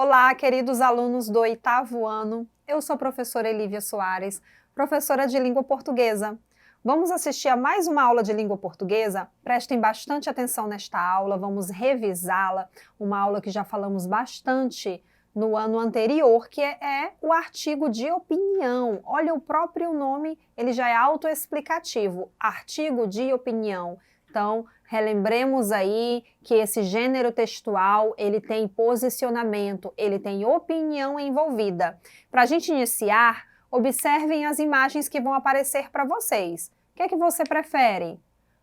Olá, queridos alunos do 8º ano. Eu sou a professora Elívia Soares, professora de língua portuguesa. Vamos assistir a mais uma aula de língua portuguesa? Prestem bastante atenção nesta aula, vamos revisá-la, uma aula que já falamos bastante no ano anterior, que é o artigo de opinião. Olha, o próprio nome, ele já é autoexplicativo, artigo de opinião. Então, relembremos aí que esse gênero textual, ele tem posicionamento, ele tem opinião envolvida. Para a gente iniciar, observem as imagens que vão aparecer para vocês. O que é que você prefere?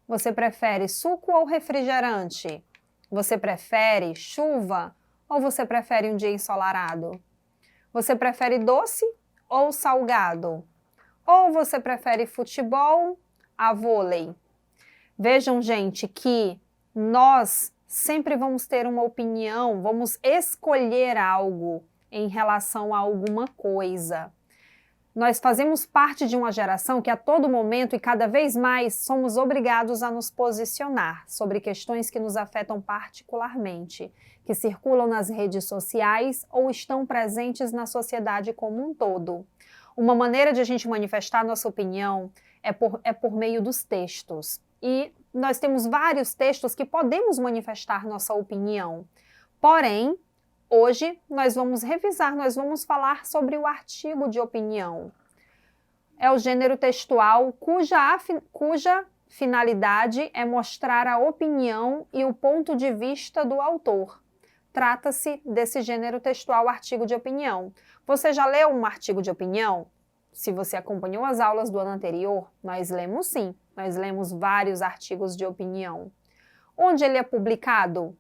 Você prefere suco ou refrigerante? Você prefere chuva ou você prefere um dia ensolarado? Você prefere doce ou salgado? Ou você prefere futebol a vôlei? Vejam, gente, que nós sempre vamos ter uma opinião, vamos escolher algo em relação a alguma coisa. Nós fazemos parte de uma geração que a todo momento e cada vez mais somos obrigados a nos posicionar sobre questões que nos afetam particularmente, que circulam nas redes sociais ou estão presentes na sociedade como um todo. Uma maneira de a gente manifestar nossa opinião é por meio dos textos. E nós temos vários textos que podemos manifestar nossa opinião. Porém, hoje nós vamos revisar, nós vamos falar sobre o artigo de opinião. É o gênero textual cuja finalidade é mostrar a opinião e o ponto de vista do autor. Trata-se desse gênero textual artigo de opinião. Você já leu um artigo de opinião? Se você acompanhou as aulas do ano anterior, nós lemos sim. Nós lemos vários artigos de opinião. Onde ele é publicado?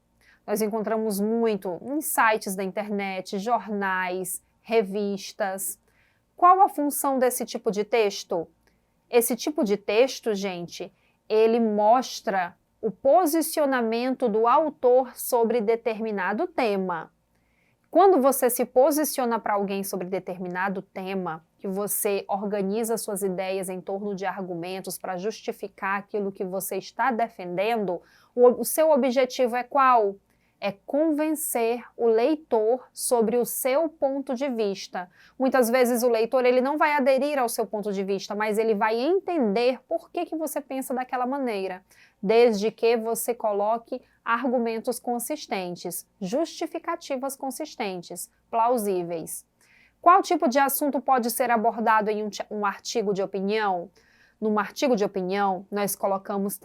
Nós encontramos muito em sites da internet, jornais, revistas. Qual a função desse tipo de texto? Esse tipo de texto, gente, ele mostra o posicionamento do autor sobre determinado tema. Quando você se posiciona para alguém sobre determinado tema, que você organiza suas ideias em torno de argumentos para justificar aquilo que você está defendendo, o seu objetivo é qual? É convencer o leitor sobre o seu ponto de vista. Muitas vezes o leitor ele não vai aderir ao seu ponto de vista, mas ele vai entender por que você pensa daquela maneira, desde que você coloque argumentos consistentes, justificativas consistentes, plausíveis. Qual tipo de assunto pode ser abordado em um artigo de opinião? Num artigo de opinião, nós colocamos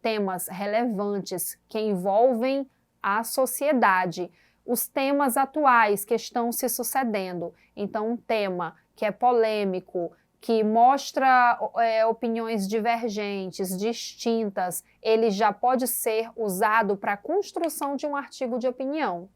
temas relevantes que envolvem a sociedade, os temas atuais que estão se sucedendo. Então, um tema que é polêmico, que mostra opiniões divergentes, distintas, ele já pode ser usado para a construção de um artigo de opinião.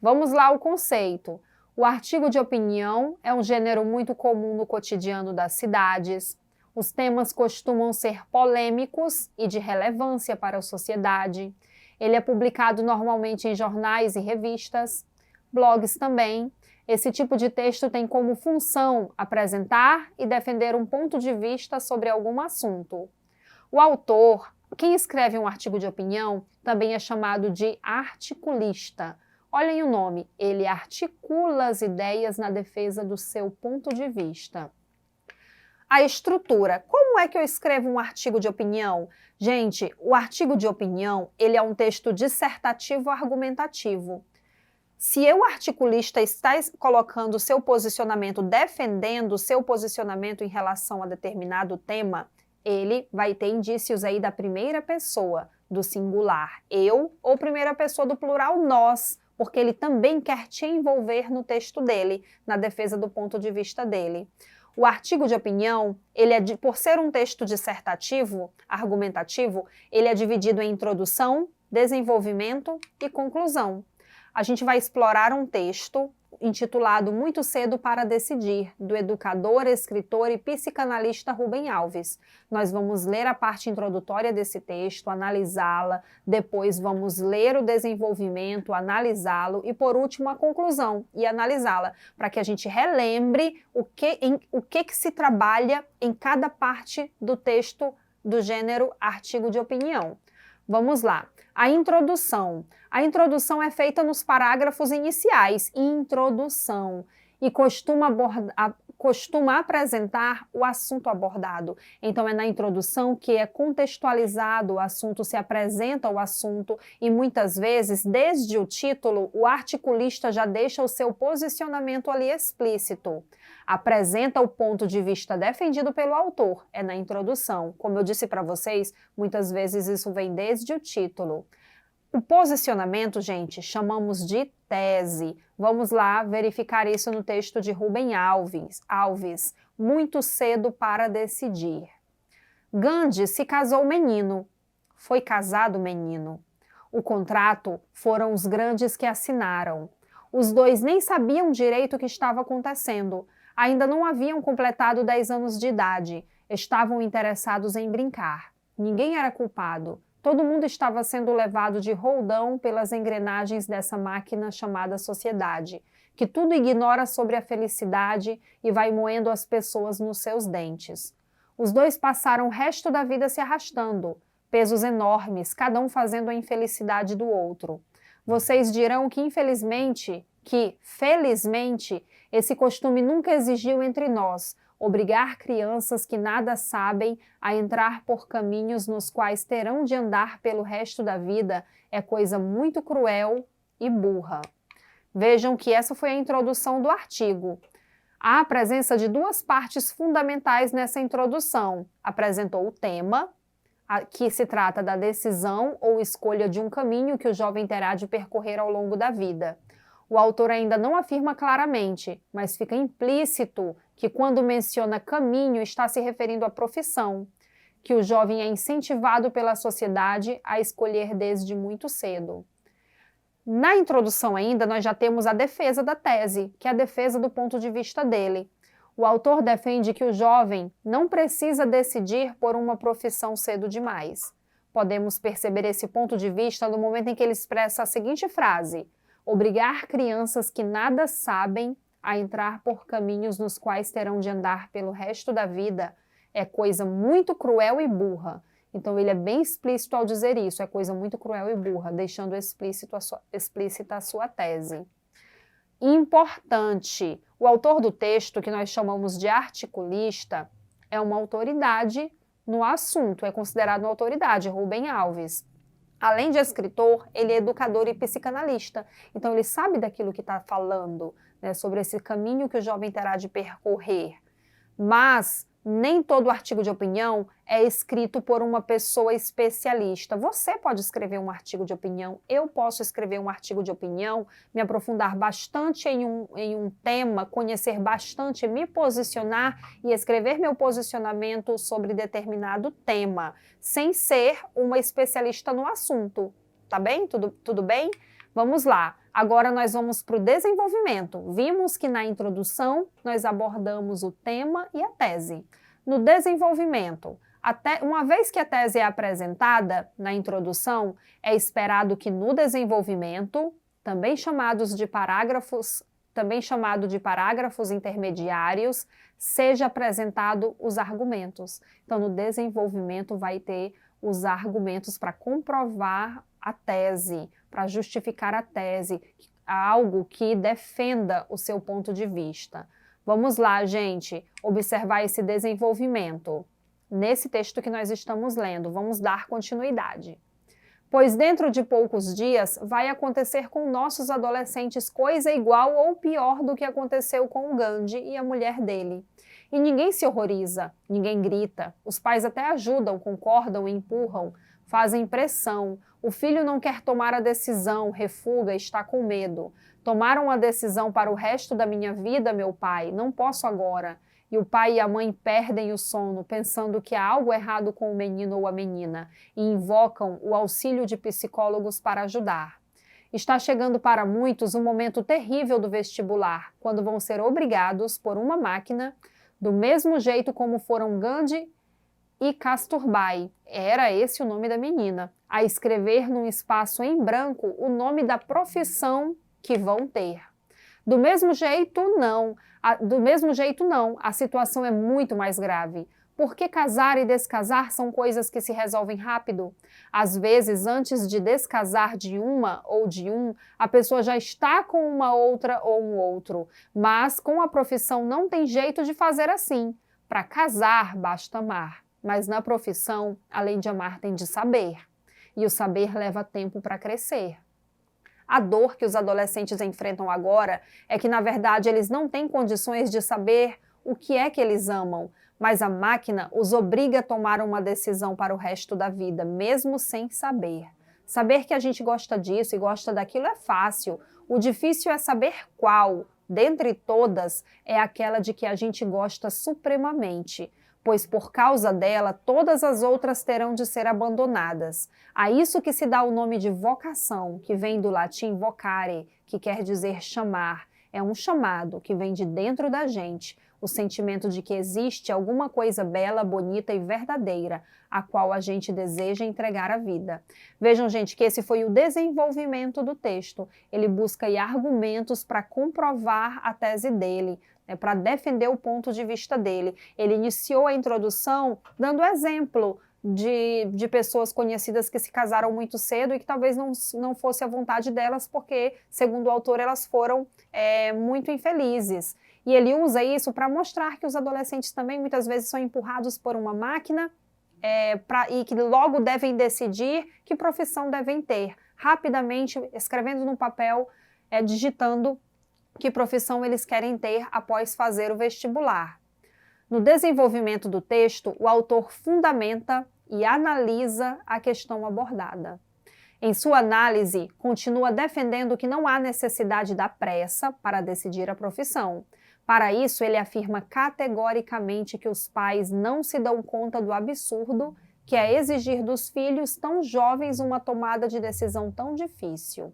Vamos lá ao conceito. O artigo de opinião é um gênero muito comum no cotidiano das cidades. Os temas costumam ser polêmicos e de relevância para a sociedade. Ele é publicado normalmente em jornais e revistas, blogs também. Esse tipo de texto tem como função apresentar e defender um ponto de vista sobre algum assunto. O autor, quem escreve um artigo de opinião, também é chamado de articulista. Olhem o nome, ele articula as ideias na defesa do seu ponto de vista. A estrutura. Como é que eu escrevo um artigo de opinião? Gente, o artigo de opinião, ele é um texto dissertativo argumentativo. Se o articulista está colocando o seu posicionamento, defendendo o seu posicionamento em relação a determinado tema, ele vai ter indícios aí da primeira pessoa, do singular, eu, ou primeira pessoa do plural, nós, porque ele também quer te envolver no texto dele, na defesa do ponto de vista dele. O artigo de opinião, por ser um texto dissertativo, argumentativo, ele é dividido em introdução, desenvolvimento e conclusão. A gente vai explorar um texto intitulado Muito Cedo para Decidir, do educador, escritor e psicanalista Rubem Alves. Nós vamos ler a parte introdutória desse texto, analisá-la, depois vamos ler o desenvolvimento, analisá-lo e, por último, a conclusão e analisá-la, para que a gente relembre o que se trabalha em cada parte do texto do gênero artigo de opinião. Vamos lá. A introdução. A introdução é feita nos parágrafos iniciais, introdução, e costuma apresentar o assunto abordado. Então, é na introdução que é contextualizado o assunto, se apresenta o assunto e, muitas vezes, desde o título, o articulista já deixa o seu posicionamento ali explícito. Apresenta o ponto de vista defendido pelo autor, é na introdução. Como eu disse para vocês, muitas vezes isso vem desde o título. O posicionamento, gente, chamamos de tese. Vamos lá verificar isso no texto de Rubem Alves. Muito cedo para decidir. Gandhi se casou menino. Foi casado menino. O contrato foram os grandes que assinaram. Os dois nem sabiam direito o que estava acontecendo. Ainda não haviam completado 10 anos de idade. Estavam interessados em brincar. Ninguém era culpado. Todo mundo estava sendo levado de roldão pelas engrenagens dessa máquina chamada sociedade, que tudo ignora sobre a felicidade e vai moendo as pessoas nos seus dentes. Os dois passaram o resto da vida se arrastando, pesos enormes, cada um fazendo a infelicidade do outro. Vocês dirão que felizmente, esse costume nunca existiu entre nós, obrigar crianças que nada sabem a entrar por caminhos nos quais terão de andar pelo resto da vida é coisa muito cruel e burra. Vejam que essa foi a introdução do artigo. Há a presença de duas partes fundamentais nessa introdução. Apresentou o tema, que se trata da decisão ou escolha de um caminho que o jovem terá de percorrer ao longo da vida. O autor ainda não afirma claramente, mas fica implícito que quando menciona caminho está se referindo à profissão, que o jovem é incentivado pela sociedade a escolher desde muito cedo. Na introdução ainda, nós já temos a defesa da tese, que é a defesa do ponto de vista dele. O autor defende que o jovem não precisa decidir por uma profissão cedo demais. Podemos perceber esse ponto de vista no momento em que ele expressa a seguinte frase: obrigar crianças que nada sabem a entrar por caminhos nos quais terão de andar pelo resto da vida é coisa muito cruel e burra. Então ele é bem explícito ao dizer isso, é coisa muito cruel e burra, deixando explícita a sua tese. Importante, o autor do texto, que nós chamamos de articulista, é uma autoridade no assunto, é considerado uma autoridade, Rubem Alves. Além de escritor, ele é educador e psicanalista, então ele sabe daquilo que está falando, né, sobre esse caminho que o jovem terá de percorrer. Mas nem todo artigo de opinião é escrito por uma pessoa especialista. Você pode escrever um artigo de opinião, eu posso escrever um artigo de opinião, me aprofundar bastante em um tema, conhecer bastante, me posicionar e escrever meu posicionamento sobre determinado tema, sem ser uma especialista no assunto. Tá bem? Tudo bem? Vamos lá. Agora nós vamos para o desenvolvimento. Vimos que na introdução nós abordamos o tema e a tese. No desenvolvimento, uma vez que a tese é apresentada na introdução, é esperado que no desenvolvimento, também chamado de parágrafos intermediários, seja apresentado os argumentos. Então, no desenvolvimento vai ter os argumentos para comprovar a tese, para justificar a tese, algo que defenda o seu ponto de vista. Vamos lá, gente, observar esse desenvolvimento. Nesse texto que nós estamos lendo, vamos dar continuidade. Pois dentro de poucos dias vai acontecer com nossos adolescentes coisa igual ou pior do que aconteceu com o Gandhi e a mulher dele. E ninguém se horroriza, ninguém grita, os pais até ajudam, concordam, empurram, fazem pressão. O filho não quer tomar a decisão, refuga, está com medo. Tomaram a decisão para o resto da minha vida, meu pai, não posso agora. E o pai e a mãe perdem o sono, pensando que há algo errado com o menino ou a menina, e invocam o auxílio de psicólogos para ajudar. Está chegando para muitos um momento terrível do vestibular, quando vão ser obrigados por uma máquina, do mesmo jeito como foram Gandhi e Kasturbai, era esse o nome da menina, a escrever num espaço em branco o nome da profissão que vão ter. Do mesmo jeito, não. A situação é muito mais grave. Por que casar e descasar são coisas que se resolvem rápido? Às vezes, antes de descasar de uma ou de um, a pessoa já está com uma outra ou um outro, mas com a profissão não tem jeito de fazer assim. Para casar, basta amar, mas na profissão, além de amar, tem de saber. E o saber leva tempo para crescer. A dor que os adolescentes enfrentam agora é que, na verdade, eles não têm condições de saber o que é que eles amam, mas a máquina os obriga a tomar uma decisão para o resto da vida, mesmo sem saber. Saber que a gente gosta disso e gosta daquilo é fácil. O difícil é saber qual, dentre todas, é aquela de que a gente gosta supremamente, pois por causa dela todas as outras terão de ser abandonadas. A isso que se dá o nome de vocação, que vem do latim vocare, que quer dizer chamar. É um chamado que vem de dentro da gente, o sentimento de que existe alguma coisa bela, bonita e verdadeira, a qual a gente deseja entregar a vida. Vejam, gente, que esse foi o desenvolvimento do texto. Ele busca aí argumentos para comprovar a tese dele, para defender o ponto de vista dele. Ele iniciou a introdução dando exemplo de pessoas conhecidas que se casaram muito cedo e que talvez não fosse a vontade delas porque, segundo o autor, elas foram muito infelizes. E ele usa isso para mostrar que os adolescentes também muitas vezes são empurrados por uma máquina e que logo devem decidir que profissão devem ter. Rapidamente, escrevendo no papel, digitando que profissão eles querem ter após fazer o vestibular. No desenvolvimento do texto, o autor fundamenta e analisa a questão abordada. Em sua análise, continua defendendo que não há necessidade da pressa para decidir a profissão. Para isso, ele afirma categoricamente que os pais não se dão conta do absurdo que é exigir dos filhos tão jovens uma tomada de decisão tão difícil.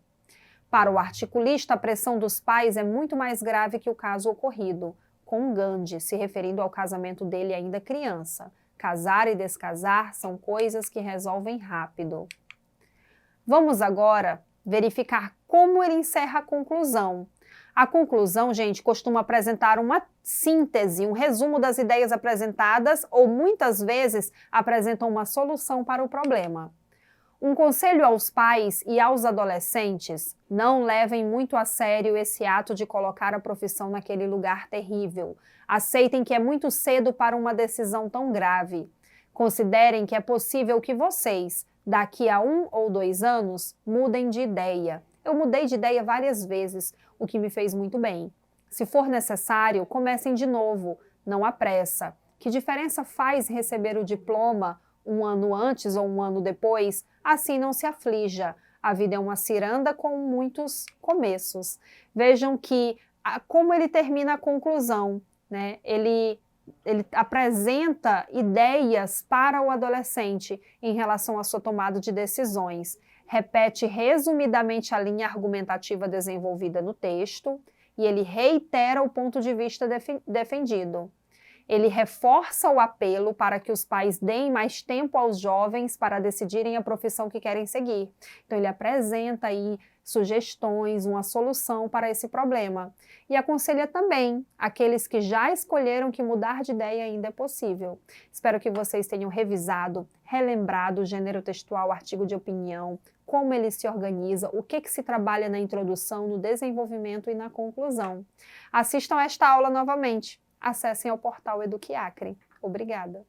Para o articulista, a pressão dos pais é muito mais grave que o caso ocorrido, com Gandhi, se referindo ao casamento dele ainda criança. Casar e descasar são coisas que resolvem rápido. Vamos agora verificar como ele encerra a conclusão. A conclusão, gente, costuma apresentar uma síntese, um resumo das ideias apresentadas ou, muitas vezes, apresentam uma solução para o problema. Um conselho aos pais e aos adolescentes: não levem muito a sério esse ato de colocar a profissão naquele lugar terrível. Aceitem que é muito cedo para uma decisão tão grave. Considerem que é possível que vocês, daqui a 1 ou 2 anos, mudem de ideia. Eu mudei de ideia várias vezes, o que me fez muito bem. Se for necessário, comecem de novo, não há pressa. Que diferença faz receber o diploma 1 ano antes ou 1 ano depois? Assim não se aflija. A vida é uma ciranda com muitos começos. Vejam que como ele termina a conclusão, né? Ele apresenta ideias para o adolescente em relação à sua tomada de decisões. Repete resumidamente a linha argumentativa desenvolvida no texto e ele reitera o ponto de vista defendido. Ele reforça o apelo para que os pais deem mais tempo aos jovens para decidirem a profissão que querem seguir. Então ele apresenta aí sugestões, uma solução para esse problema. E aconselha também aqueles que já escolheram que mudar de ideia ainda é possível. Espero que vocês tenham revisado, relembrado o gênero textual, artigo de opinião, como ele se organiza, o que se trabalha na introdução, no desenvolvimento e na conclusão. Assistam esta aula novamente. Acessem ao portal Eduque Acre. Obrigada.